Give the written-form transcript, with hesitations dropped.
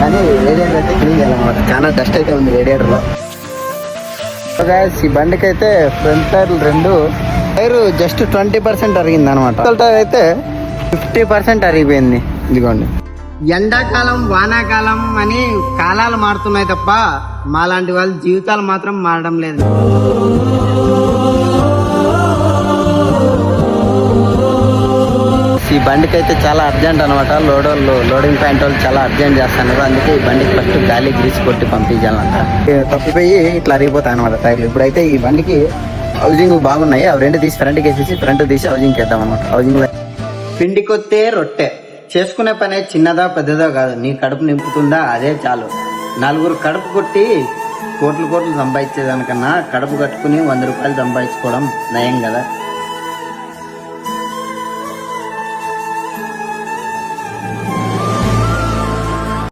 కానీ రేడియేటర్ అయితే క్లీన్ చేయాలన్నమాట. చాలా డస్ట్ అయితే ఉంది రేడియేటర్లో. ఈ బండికి అయితే ఫ్రంట్ టైర్లు 2 టైర్ జస్ట్ 20% అరిగింది అనమాట. టైర్ అయితే 50% అరిగిపోయింది. ఇదిగోండి, ఎండాకాలం వానాకాలం అని కాలాలు మారుతున్నాయి తప్ప మాలాంటి వాళ్ళ జీవితాలు మాత్రం మారడం లేదు. ఈ బండికి అయితే చాలా అర్జెంట్ అనమాట. లోడింగ్ పాయింట్ వాళ్ళు చాలా అర్జెంట్ చేస్తున్నారు. అందుకే ఈ బండికి ఫస్ట్ గాలి గ్రీస్ కొట్టి పంపించాలంట. తప్పిపోయి ఇట్లా అరిగిపోతాయి అనమాట టైర్లు. ఇప్పుడైతే ఈ బండికి హౌజింగ్ బాగున్నాయి. అవి 2 తీసి ఫ్రంట్కి వేసేసి ఫ్రంట్ తీసి హౌజింగ్ చేద్దాం అనమాట. హౌజింగ్ పిండికొత్తే రొట్టె చేసుకునే పనే చిన్నదా పెద్దదా కాదు. నీ కడుపు నింపుతుందా అదే చాలు. 4 కడుపు కొట్టి కోట్లు సంపాదించేదానికన్నా కడుపు కట్టుకుని 100 రూపాయలు సంపాదించుకోవడం నయం కదా.